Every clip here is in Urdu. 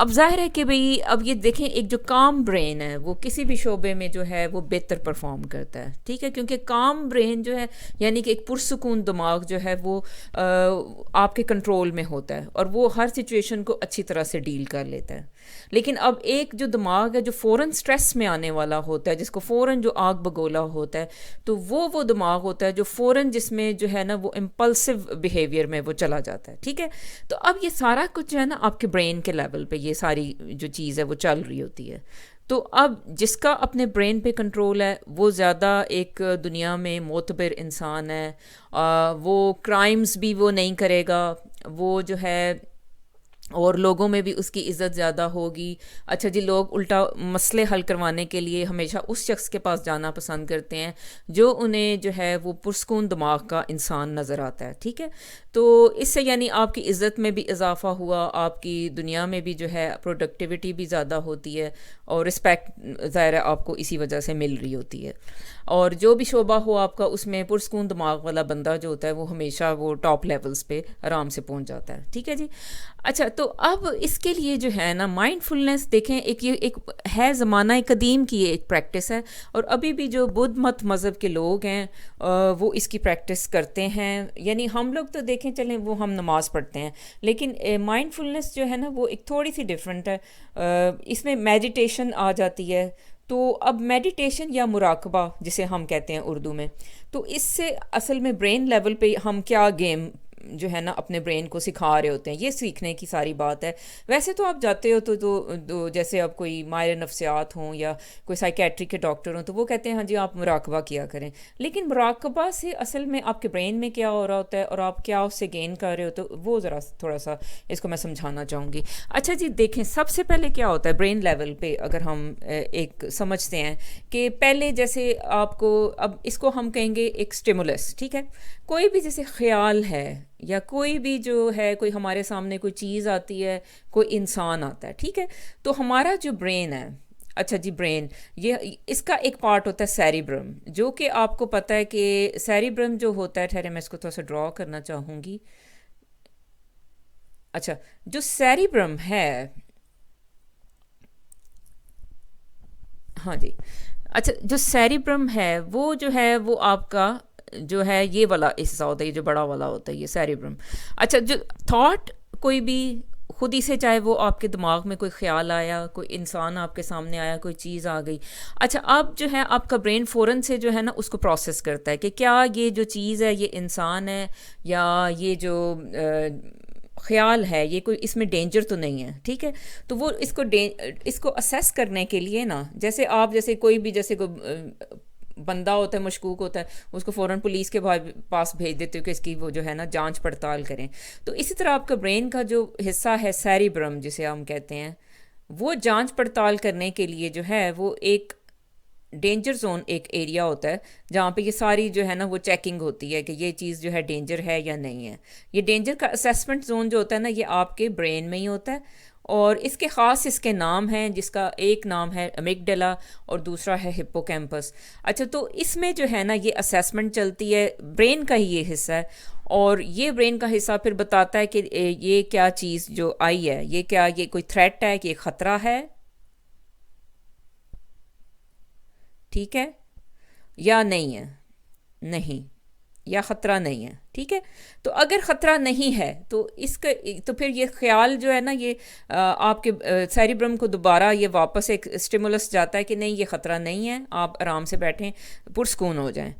اب ظاہر ہے کہ بھئی اب یہ دیکھیں ایک جو کام برین ہے وہ کسی بھی شعبے میں جو ہے وہ بہتر پرفارم کرتا ہے، ٹھیک ہے، کیونکہ کام برین جو ہے یعنی کہ ایک پرسکون دماغ جو ہے وہ آپ کے کنٹرول میں ہوتا ہے اور وہ ہر سچویشن کو اچھی طرح سے ڈیل کر لیتا ہے. لیکن اب ایک جو دماغ ہے جو فوراً سٹریس میں آنے والا ہوتا ہے، جس کو فوراً جو آگ بگولا ہوتا ہے، تو وہ دماغ ہوتا ہے جو فوراً جس میں جو ہے نا وہ امپلسو بیہیویئر میں وہ چلا جاتا ہے، ٹھیک ہے. تو اب یہ سارا کچھ جو ہے نا آپ کے برین کے لیول پہ یہ ساری جو چیز ہے وہ چل رہی ہوتی ہے. تو اب جس کا اپنے برین پہ کنٹرول ہے وہ زیادہ ایک دنیا میں معتبر انسان ہے. وہ کرائمز بھی وہ نہیں کرے گا، وہ جو ہے اور لوگوں میں بھی اس کی عزت زیادہ ہوگی. اچھا جی، لوگ الٹا مسئلے حل کروانے کے لیے ہمیشہ اس شخص کے پاس جانا پسند کرتے ہیں جو انہیں جو ہے وہ پرسکون دماغ کا انسان نظر آتا ہے، ٹھیک ہے. تو اس سے یعنی آپ کی عزت میں بھی اضافہ ہوا، آپ کی دنیا میں بھی جو ہے پروڈکٹیوٹی بھی زیادہ ہوتی ہے، اور رسپیکٹ ظاہر ہے آپ کو اسی وجہ سے مل رہی ہوتی ہے. اور جو بھی شعبہ ہو آپ کا، اس میں پرسکون دماغ والا بندہ جو ہوتا ہے وہ ہمیشہ وہ ٹاپ لیولز پہ آرام سے پہنچ جاتا ہے، ٹھیک ہے جی. اچھا، تو اب اس کے لیے جو ہے نا مائنڈ فلنس دیکھیں ایک ہے زمانہ قدیم کی ایک پریکٹس ہے، اور ابھی بھی جو بدھ مت مذہب کے لوگ ہیں وہ اس کی پریکٹس کرتے ہیں. یعنی ہم لوگ تو دیکھیں چلیں وہ ہم نماز پڑھتے ہیں، لیکن مائنڈ فلنس جو ہے نا وہ ایک تھوڑی سی ڈفرینٹ ہے. اس میں میڈیٹیشن آ جاتی ہے. تو اب میڈیٹیشن یا مراقبہ جسے ہم کہتے ہیں اردو میں، تو اس سے اصل میں برین لیول پہ ہم کیا گیم جو ہے نا اپنے برین کو سکھا رہے ہوتے ہیں، یہ سیکھنے کی ساری بات ہے. ویسے تو آپ جاتے ہو تو جیسے اب کوئی ماہر نفسیات ہوں یا کوئی سائیکیٹری کے ڈاکٹر ہوں تو وہ کہتے ہیں ہاں جی آپ مراقبہ کیا کریں، لیکن مراقبہ سے اصل میں آپ کے برین میں کیا ہو رہا ہوتا ہے اور آپ کیا اس سے گین کر رہے ہوتے وہ ذرا تھوڑا سا اس کو میں سمجھانا چاہوں گی. اچھا جی، دیکھیں سب سے پہلے کیا ہوتا ہے برین لیول پہ، اگر ہم ایک سمجھتے ہیں کہ پہلے جیسے آپ کو، اب اس کو ہم کہیں گے ایک اسٹیمولس، ٹھیک ہے. کوئی بھی جیسے خیال ہے یا کوئی بھی جو ہے کوئی ہمارے سامنے کوئی چیز آتی ہے، کوئی انسان آتا ہے، ٹھیک ہے. تو ہمارا جو برین ہے، اچھا جی برین، یہ اس کا ایک پارٹ ہوتا ہے سیریبرم، جو کہ آپ کو پتہ ہے کہ سیریبرم جو ہوتا ہے، ٹھہرے میں اس کو تھوڑا سا ڈرا کرنا چاہوں گی. اچھا، جو سیریبرم ہے، ہاں جی، اچھا جو سیریبرم ہے وہ جو ہے وہ آپ کا جو ہے یہ والا حصہ ہوتا ہے، یہ جو بڑا والا ہوتا ہے یہ سیریبرم. اچھا، جو تھاٹ کوئی بھی خود ہی سے، چاہے وہ آپ کے دماغ میں کوئی خیال آیا، کوئی انسان آپ کے سامنے آیا، کوئی چیز آ گئی، اچھا اب جو ہے آپ کا برین فوراً سے جو ہے نا اس کو پروسیس کرتا ہے کہ کیا یہ جو چیز ہے یہ انسان ہے، یا یہ جو خیال ہے یہ کوئی اس میں ڈینجر تو نہیں ہے، ٹھیک ہے. تو وہ اس کو اسیس کرنے کے لیے نا، جیسے آپ جیسے کوئی بھی جیسے کوئی بندہ ہوتا ہے مشکوک ہوتا ہے، اس کو فوراً پولیس کے پاس بھیج دیتے ہو کہ اس کی وہ جو ہے نا جانچ پڑتال کریں. تو اسی طرح آپ کا برین کا جو حصہ ہے سیریبرم جسے ہم کہتے ہیں، وہ جانچ پڑتال کرنے کے لیے جو ہے وہ ایک ڈینجر زون ایک ایریا ہوتا ہے جہاں پہ یہ ساری جو ہے نا وہ چیکنگ ہوتی ہے کہ یہ چیز جو ہے ڈینجر ہے یا نہیں ہے. یہ ڈینجر کا اسیسمنٹ زون جو ہوتا ہے نا یہ آپ کے برین میں ہی ہوتا ہے، اور اس کے خاص اس کے نام ہیں، جس کا ایک نام ہے امیگڈلا اور دوسرا ہے ہپوکیمپس. اچھا، تو اس میں جو ہے نا یہ اسیسمنٹ چلتی ہے، برین کا ہی یہ حصہ ہے، اور یہ برین کا حصہ پھر بتاتا ہے کہ یہ کیا چیز جو آئی ہے، یہ کیا یہ کوئی تھریٹ ہے، کہ یہ خطرہ ہے، ٹھیک ہے، یا نہیں ہے، نہیں، یا خطرہ نہیں ہے، ٹھیک ہے. تو اگر خطرہ نہیں ہے تو اس کا تو پھر یہ خیال جو ہے نا یہ آپ کے سیریبرم کو دوبارہ یہ واپس ایک اسٹیمولس جاتا ہے کہ نہیں یہ خطرہ نہیں ہے، آپ آرام سے بیٹھیں، پرسکون ہو جائیں.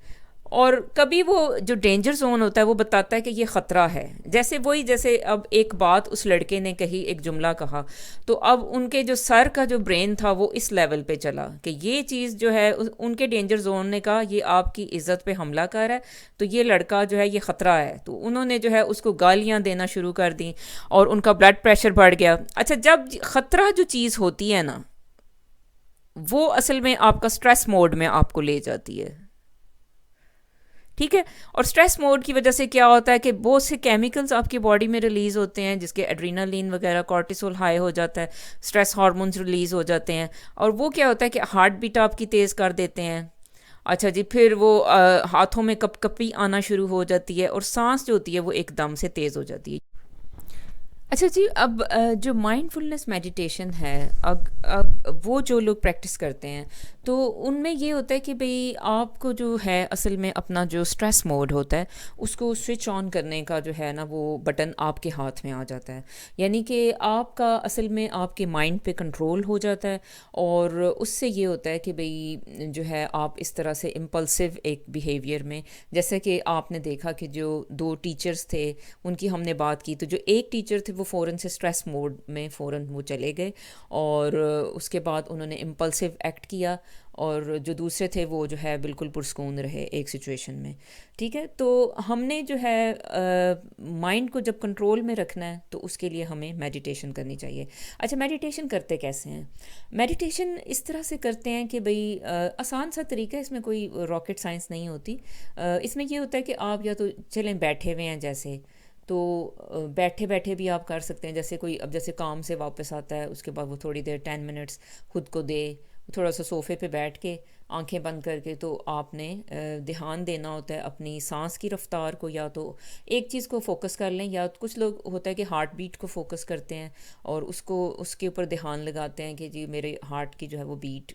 اور کبھی وہ جو ڈینجر زون ہوتا ہے وہ بتاتا ہے کہ یہ خطرہ ہے. جیسے اب ایک بات اس لڑکے نے کہی، ایک جملہ کہا، تو اب ان کے جو سر کا جو برین تھا وہ اس لیول پہ چلا کہ یہ چیز جو ہے ان کے ڈینجر زون نے کہا یہ آپ کی عزت پہ حملہ کر رہا ہے، تو یہ لڑکا جو ہے یہ خطرہ ہے. تو انہوں نے جو ہے اس کو گالیاں دینا شروع کر دیں اور ان کا بلڈ پریشر بڑھ گیا. اچھا، جب خطرہ جو چیز ہوتی ہے نا وہ اصل میں آپ کا سٹریس موڈ میں آپ کو لے جاتی ہے، ٹھیک ہے. اور سٹریس موڈ کی وجہ سے کیا ہوتا ہے کہ بہت سے کیمیکلز آپ کی باڈی میں ریلیز ہوتے ہیں، جس کے ایڈرینالین وغیرہ، کارٹیسول ہائی ہو جاتا ہے، سٹریس ہارمونز ریلیز ہو جاتے ہیں، اور وہ کیا ہوتا ہے کہ ہارٹ بیٹ آپ کی تیز کر دیتے ہیں. اچھا جی، پھر وہ ہاتھوں میں کپ کپی آنا شروع ہو جاتی ہے، اور سانس جو ہوتی ہے وہ ایک دم سے تیز ہو جاتی ہے. اچھا جی، اب جو مائنڈفulness میڈیٹیشن ہے، اب وہ جو لوگ پریکٹس کرتے ہیں تو ان میں یہ ہوتا ہے کہ بھئی آپ کو جو ہے اصل میں اپنا جو اسٹریس موڈ ہوتا ہے اس کو سوئچ آن کرنے کا جو ہے نا وہ بٹن آپ کے ہاتھ میں آ جاتا ہے. یعنی کہ آپ کا اصل میں آپ کے مائنڈ پہ کنٹرول ہو جاتا ہے، اور اس سے یہ ہوتا ہے کہ بھئی جو ہے آپ اس طرح سے امپلسو ایک بیہیویئر میں، جیسے کہ آپ نے دیکھا کہ جو دو ٹیچرز تھے ان کی ہم نے بات کی، تو جو ایک ٹیچر تھے وہ فوراً سے اسٹریس موڈ میں فوراً وہ چلے گئے، اور اس کے بعد انہوں نے امپلسو ایکٹ کیا، اور جو دوسرے تھے وہ جو ہے بالکل پرسکون رہے ایک سچویشن میں. ٹھیک ہے، تو ہم نے جو ہے مائنڈ کو جب کنٹرول میں رکھنا ہے تو اس کے لیے ہمیں میڈیٹیشن کرنی چاہیے. اچھا، میڈیٹیشن کرتے کیسے ہیں؟ میڈیٹیشن اس طرح سے کرتے ہیں کہ بھئی آسان سا طریقہ ہے، اس میں کوئی راکٹ سائنس نہیں ہوتی. اس میں یہ ہوتا ہے کہ آپ یا تو چلیں بیٹھے ہوئے ہیں جیسے، تو بیٹھے بیٹھے بھی آپ کر سکتے ہیں. جیسے کوئی اب جیسے کام سے واپس آتا ہے اس کے بعد وہ تھوڑی دیر 10 منٹس خود کو دے، تھوڑا سا صوفے پہ بیٹھ کے آنکھیں بند کر کے، تو آپ نے دھیان دینا ہوتا ہے اپنی سانس کی رفتار کو، یا تو ایک چیز کو فوکس کر لیں، یا کچھ لوگ ہوتا ہے کہ ہارٹ بیٹ کو فوکس کرتے ہیں اور اس کے اوپر دھیان لگاتے ہیں کہ جی میرے ہارٹ کی جو ہے وہ بیٹ،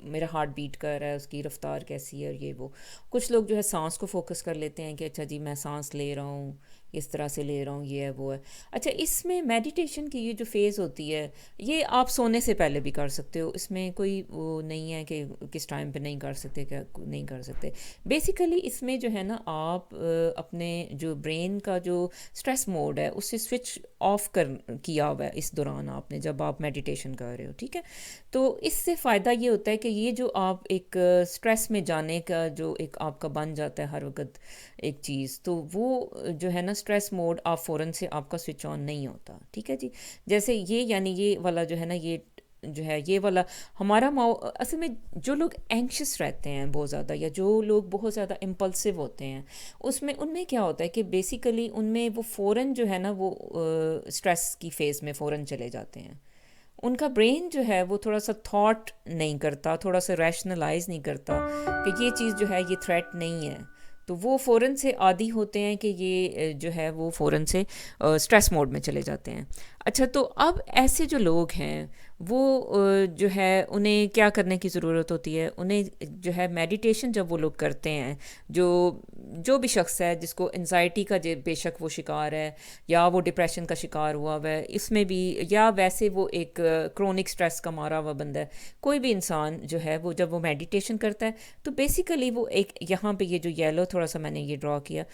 میرا ہارٹ بیٹ کر رہا ہے، اس کی رفتار کیسی ہے، اور یہ وہ. کچھ لوگ جو ہے سانس کو فوکس کر لیتے ہیں کہ اچھا جی میں سانس لے رہا ہوں، اس طرح سے لے رہا ہوں، یہ ہے وہ ہے. اچھا، اس میں میڈیٹیشن کی یہ جو فیز ہوتی ہے یہ آپ سونے سے پہلے بھی کر سکتے ہو، اس میں کوئی وہ نہیں ہے کہ کس ٹائم پہ نہیں کر سکتے، کیا نہیں کر سکتے. بیسیکلی اس میں جو ہے نا آپ اپنے جو برین کا جو اسٹریس موڈ ہے اس سے سوئچ آف کیا ہوا ہے اس دوران آپ نے، جب آپ میڈیٹیشن کر رہے ہو. ٹھیک ہے، تو اس سے فائدہ یہ ہوتا ہے کہ یہ جو آپ ایک اسٹریس میں جانے کا جو ایک آپ کا بن جاتا ہے ہر وقت ایک چیز، تو وہ جو ہے نا اسٹریس موڈ آپ فوراً سے آپ کا سوئچ آن نہیں ہوتا. ٹھیک ہے جی، جیسے یہ یعنی یہ والا جو ہے نا، یہ جو ہے یہ والا ہمارا اصل میں جو لوگ اینکشس رہتے ہیں بہت زیادہ، یا جو لوگ بہت زیادہ امپلسو ہوتے ہیں، ان میں کیا ہوتا ہے کہ بیسیکلی ان میں وہ فوراً جو ہے نا وہ اسٹریس کی فیز میں فوراً چلے جاتے ہیں. ان کا برین جو ہے وہ تھوڑا سا تھاٹ نہیں کرتا، تھوڑا سا ریشنلائز نہیں کرتا کہ یہ چیز جو ہے یہ تھریٹ نہیں ہے، تو وہ فوراً سے عادی ہوتے ہیں کہ یہ جو ہے وہ فوراً سے اسٹریس موڈ میں چلے جاتے ہیں. اچھا، تو اب ایسے جو لوگ ہیں وہ جو ہے انہیں کیا کرنے کی ضرورت ہوتی ہے؟ انہیں جو ہے میڈیٹیشن جب وہ لوگ کرتے ہیں، جو بھی شخص ہے جس کو انزائٹی کا بے شک وہ شکار ہے، یا وہ ڈپریشن کا شکار ہوا ہے اس میں بھی، یا ویسے وہ ایک کرونک سٹریس کا مارا ہوا بندہ ہے، کوئی بھی انسان جو ہے وہ جب وہ میڈیٹیشن کرتا ہے تو بیسیکلی وہ ایک یہاں پہ یہ جو یلو تھوڑا سا میں نے یہ ڈرا کیا،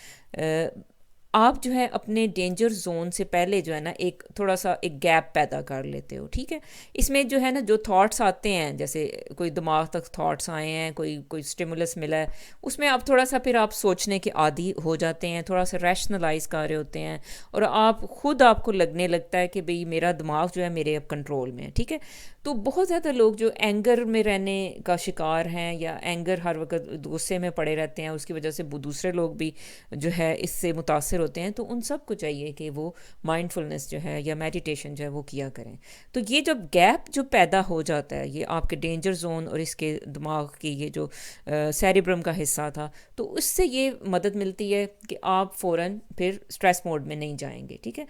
آپ جو ہے اپنے ڈینجر زون سے پہلے جو ہے نا ایک تھوڑا سا ایک گیپ پیدا کر لیتے ہو. ٹھیک ہے، اس میں جو ہے نا جو تھاٹس آتے ہیں، جیسے کوئی دماغ تک تھاٹس آئے ہیں، کوئی اسٹیمولس ملا ہے، اس میں آپ تھوڑا سا پھر آپ سوچنے کے عادی ہو جاتے ہیں، تھوڑا سا ریشنلائز کر رہے ہوتے ہیں، اور آپ کو لگنے لگتا ہے کہ بھئی میرا دماغ جو ہے میرے اب کنٹرول میں ہے. ٹھیک ہے، تو بہت زیادہ لوگ جو اینگر میں رہنے کا شکار ہیں، یا اینگر ہر وقت غصے میں پڑے رہتے ہیں، اس کی وجہ سے دوسرے لوگ بھی جو ہے اس سے متاثر ہوتے ہیں، تو ان سب کو چاہیے کہ وہ مائنڈفulness جو ہے یا میڈیٹیشن جو ہے وہ کیا کریں. تو یہ جب گیپ جو پیدا ہو جاتا ہے، یہ آپ کے ڈینجر زون اور اس کے دماغ کی یہ جو سیریبرم کا حصہ تھا، تو اس سے یہ مدد ملتی ہے کہ آپ فوراً پھر اسٹریس موڈ میں نہیں جائیں گے. ٹھیک ہے،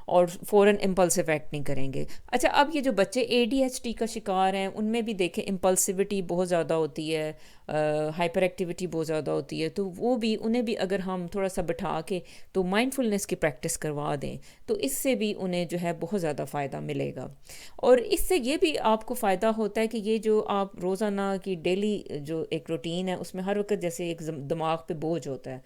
اور فوراً امپلسو ایکٹ نہیں کریں گے. اچھا، اب یہ جو بچے ADHD کا شکار ہیں ان میں بھی دیکھیں امپلسیوٹی بہت زیادہ ہوتی ہے، ہائپر ایکٹیویٹی بہت زیادہ ہوتی ہے، تو وہ بھی انہیں بھی اگر ہم تھوڑا سا بٹھا کے تو مائنڈفulness کی پریکٹس کروا دیں تو اس سے بھی انہیں جو ہے بہت زیادہ فائدہ ملے گا. اور اس سے یہ بھی آپ کو فائدہ ہوتا ہے کہ یہ جو آپ روزانہ کی ڈیلی جو ایک روٹین ہے اس میں ہر وقت جیسے ایک دماغ پہ بوجھ ہوتا ہے.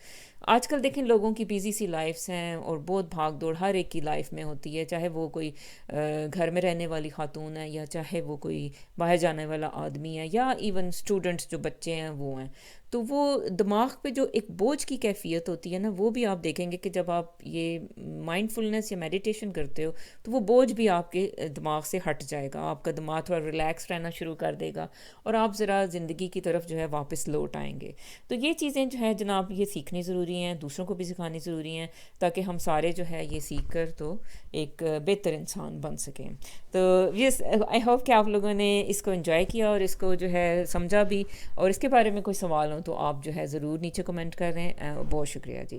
آج کل دیکھیں لوگوں کی بیزی سی لائفس ہیں اور بہت بھاگ دوڑ ہر ایک کی لائف میں ہوتی ہے، چاہے وہ کوئی گھر میں رہنے والی خاتون ہے، یا چاہے وہ کوئی باہر جانے والا آدمی ہے، یا ایون اسٹوڈنٹس جو بچے ہیں وہ ہیں. تو وہ دماغ پہ جو ایک بوجھ کی کیفیت ہوتی ہے نا، وہ بھی آپ دیکھیں گے کہ جب آپ یہ مائنڈفulness یا میڈیٹیشن کرتے ہو تو وہ بوجھ بھی آپ کے دماغ سے ہٹ جائے گا، آپ کا دماغ تھوڑا ریلیکس رہنا شروع کر دے گا، اور آپ ذرا زندگی کی طرف جو ہے واپس لوٹ آئیں گے. تو یہ چیزیں جو ہے جناب یہ سیکھنی ضروری ہیں، دوسروں کو بھی سکھانی ضروری ہیں، تاکہ ہم سارے جو ہے یہ سیکھ کر تو ایک بہتر انسان بن سکیں. تو یس، آئی ہوپ کہ آپ لوگوں نے اس کو انجوائے کیا اور اس کو جو ہے سمجھا بھی، اور اس کے بارے میں کوئی سوال ہو تو آپ جو ہے ضرور نیچے کمنٹ کر رہے ہیں. بہت شکریہ جی.